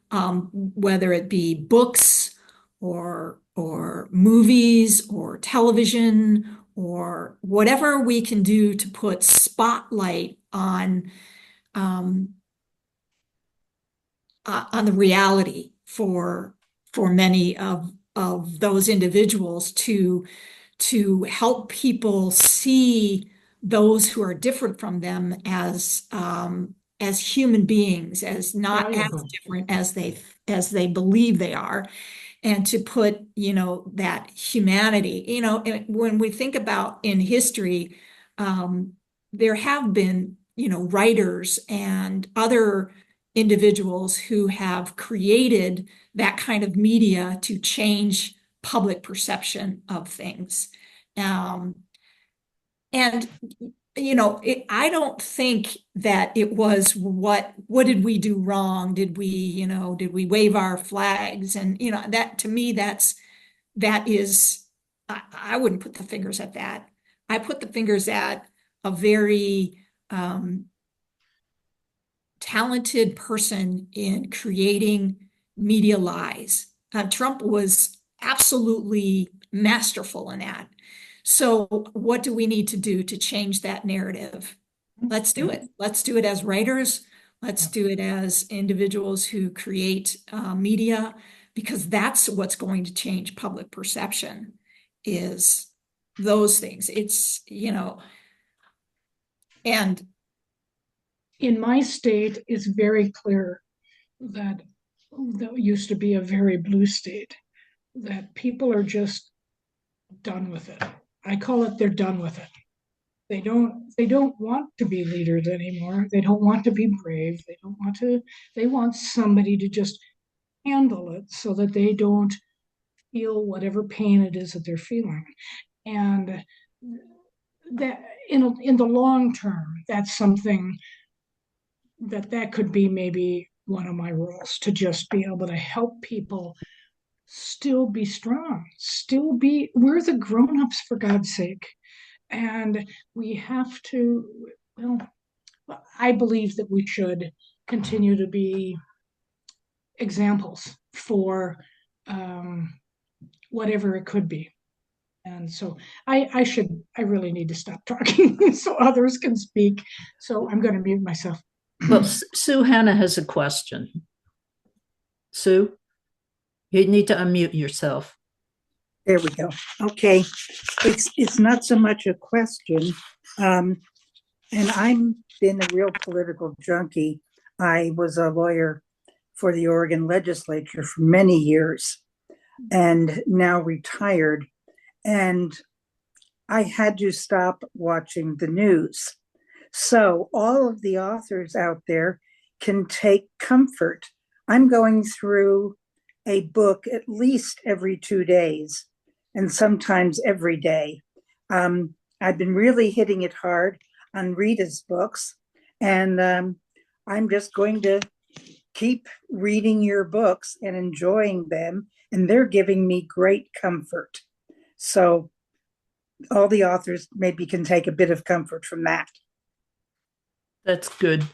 whether it be books or movies or television or whatever we can do to put spotlight um, on the reality for many of those individuals to help people see those who are different from them as human beings, as not as different as they believe they are, and to put, that humanity, when we think about in history, there have been, writers and other individuals who have created that kind of media to change public perception of things. And I don't think that it was what did we do wrong? Did we wave our flags? And that, to me, that is, I wouldn't put the fingers at that. I put the fingers at a very talented person in creating media lies. Trump was absolutely masterful in that. So what do we need to do to change that narrative? Let's do it. Let's do it as writers. Let's do it as individuals who create media, because that's what's going to change public perception, is those things. It's, and in my state, it's very clear that used to be a very blue state, that people are just done with it. I call it they're done with it. They don't want to be leaders anymore. They don't want to be brave. They want somebody to just handle it so that they don't feel whatever pain it is that they're feeling. And that in the long term, that's something that could be maybe one of my roles, to just be able to help people still be strong, we're the grown-ups, for God's sake. And we have to, well, I believe that we should continue to be examples for whatever it could be. And so I really need to stop talking so others can speak. So I'm going to mute myself. Well, Sue Hannah has a question. Sue, you need to unmute yourself. There we go. Okay. It's not so much a question. And I'm been a real political junkie. I was a lawyer for the Oregon legislature for many years and now retired. And I had to stop watching the news. So all of the authors out there can take comfort. I'm going through a book at least every 2 days and sometimes every day. I've been really hitting it hard on Rita's books, and I'm just going to keep reading your books and enjoying them, and they're giving me great comfort. So all the authors maybe can take a bit of comfort from that. That's good.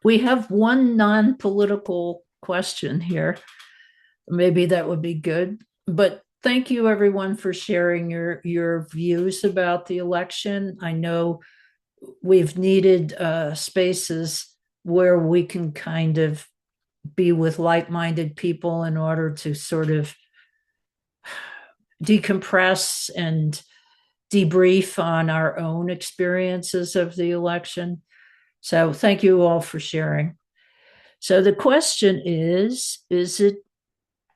We have one non-political question here. maybe that would be good. But thank you everyone for sharing your views about the election. I know we've needed spaces where we can kind of be with like-minded people in order to sort of decompress and debrief on our own experiences of the election. So thank you all for sharing. So the question is it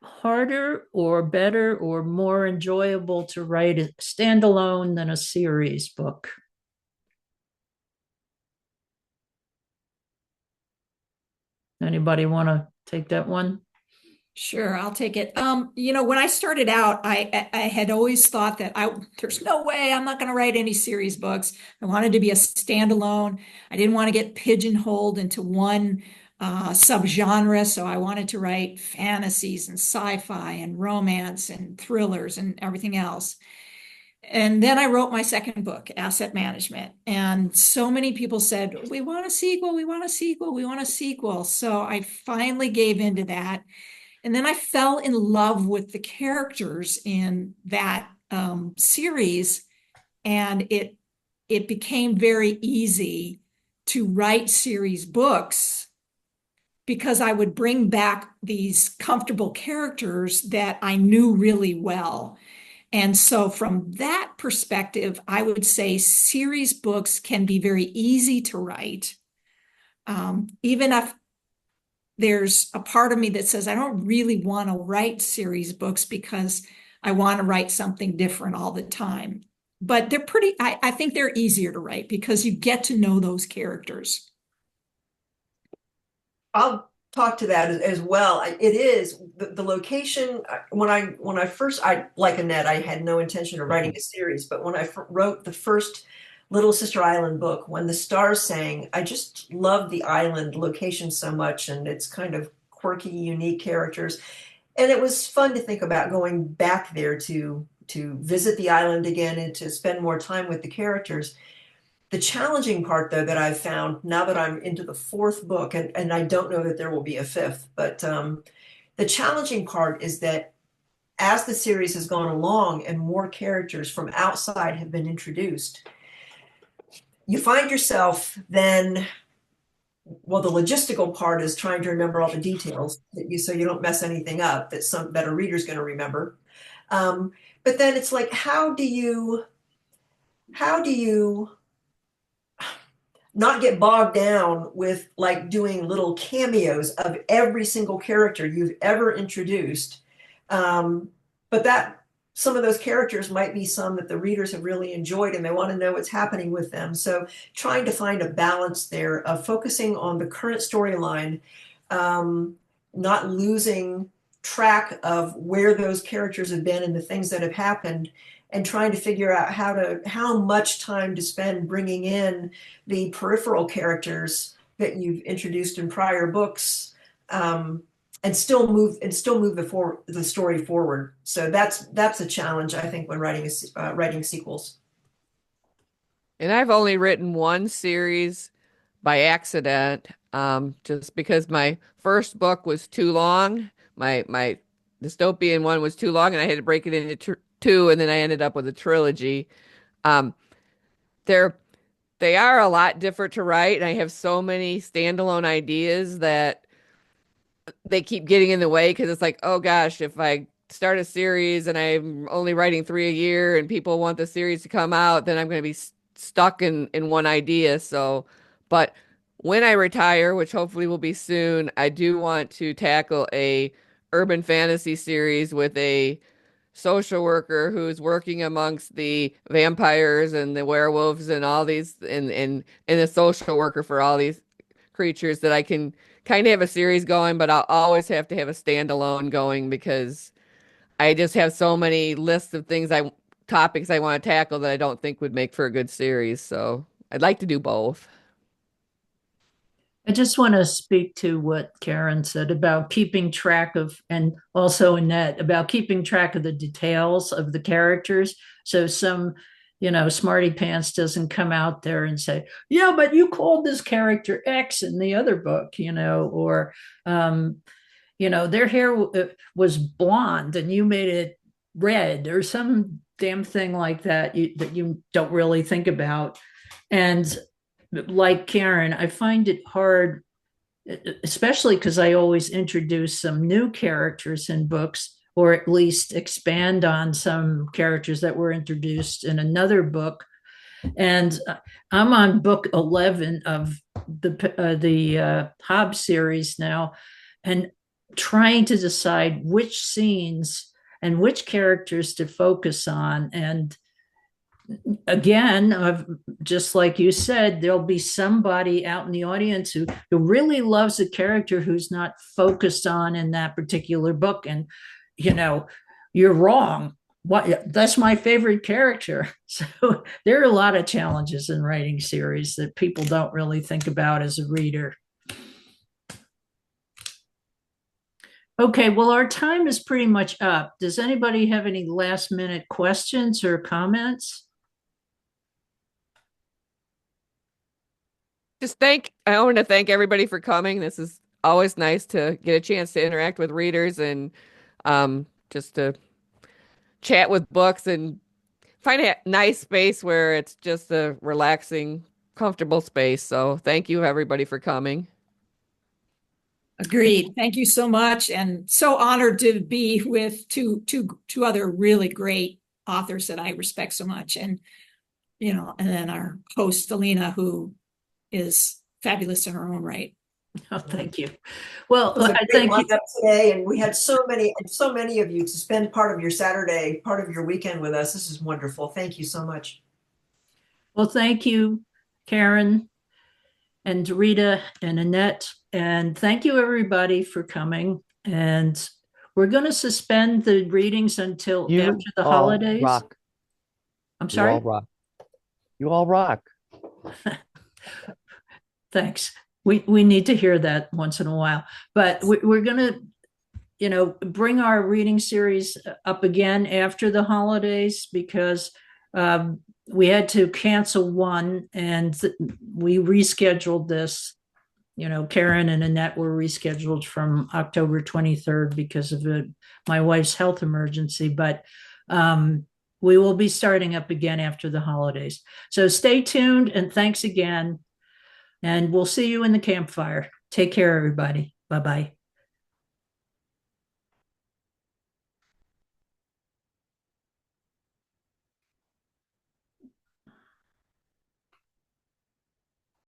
harder or better or more enjoyable to write a standalone than a series book? Anybody want to take that one? Sure, I'll take it. When I started out, I had always thought that there's no way I'm not going to write any series books. I wanted to be a standalone. I didn't want to get pigeonholed into one subgenre, so I wanted to write fantasies and sci-fi and romance and thrillers and everything else. And then I wrote my second book, Asset Management. And so many people said, we want a sequel, we want a sequel, we want a sequel. So I finally gave into that. And then I fell in love with the characters in that series. And it became very easy to write series books because I would bring back these comfortable characters that I knew really well. And so from that perspective, I would say series books can be very easy to write. Even if there's a part of me that says, I don't really want to write series books because I want to write something different all the time. But I think they're easier to write because you get to know those characters. I'll talk to that as well. It is the location. When I first, like Annette, I had no intention of writing a series, but when I wrote the first Little Sister Island book, When the Stars Sang, I just loved the island location so much, and it's kind of quirky, unique characters, and it was fun to think about going back there to visit the island again and to spend more time with the characters. The challenging part, though, that I've found now that I'm into the fourth book, and I don't know that there will be a fifth, but the challenging part is that as the series has gone along and more characters from outside have been introduced, you find yourself then, well, the logistical part is trying to remember all the details so you don't mess anything up that a reader's going to remember. But then it's like, how do you not get bogged down with like doing little cameos of every single character you've ever introduced? But that some of those characters might be some that the readers have really enjoyed and they want to know what's happening with them. So trying to find a balance there of focusing on the current storyline, not losing track of where those characters have been and the things that have happened, and trying to figure out how much time to spend bringing in the peripheral characters that you've introduced in prior books, and still move the story forward. So that's a challenge, I think, when writing sequels. And I've only written one series by accident, just because my first book was too long. My dystopian one was too long, and I had to break it into two, and then I ended up with a trilogy. They are a lot different to write, and I have so many standalone ideas that they keep getting in the way because it's like, oh gosh, if I start a series and I'm only writing 3 a year and people want the series to come out, then I'm going to be stuck in one idea. So, but when I retire, which hopefully will be soon, I do want to tackle a urban fantasy series with a social worker who's working amongst the vampires and the werewolves and all these, and a social worker for all these creatures that I can kind of have a series going, but I'll always have to have a standalone going because I just have so many lists of topics I want to tackle that I don't think would make for a good series. So I'd like to do both. I just want to speak to what Caren said about keeping track of, and also Annette, about keeping track of the details of the characters. So some, smarty pants doesn't come out there and say, yeah, but you called this character X in the other book, or their hair was blonde and you made it red or some damn thing like that that you don't really think about. And like Caren, I find it hard, especially because I always introduce some new characters in books, or at least expand on some characters that were introduced in another book. And I'm on book 11 of the Hobbes series now, and trying to decide which scenes and which characters to focus on. And again, just like you said, there'll be somebody out in the audience who really loves a character who's not focused on in that particular book. And, you're wrong. That's my favorite character. So there are a lot of challenges in writing series that people don't really think about as a reader. Okay, well, our time is pretty much up. Does anybody have any last minute questions or comments? I want to thank everybody for coming. This is always nice to get a chance to interact with readers and just to chat with books and find a nice space where it's just a relaxing, comfortable space. So thank you everybody for coming. Agreed. Thank you so much, and so honored to be with two other really great authors that I respect so much, and and then our host Alina, who is fabulous in her own right. Oh, thank you. Well, I thank you today, and we had so many of you to spend part of your Saturday, part of your weekend with us. This is wonderful. Thank you so much. Well, thank you, Caren and Rita and Annette. And thank you, everybody, for coming. And we're going to suspend the readings until after the holidays. Rock. I'm sorry? You all rock. You all rock. Thanks. We need to hear that once in a while. But we're going to, bring our reading series up again after the holidays because we had to cancel one and we rescheduled this. Caren and Annette were rescheduled from October 23rd because of my wife's health emergency, but we will be starting up again after the holidays. So stay tuned and thanks again. And we'll see you in the campfire. Take care, everybody. Bye-bye.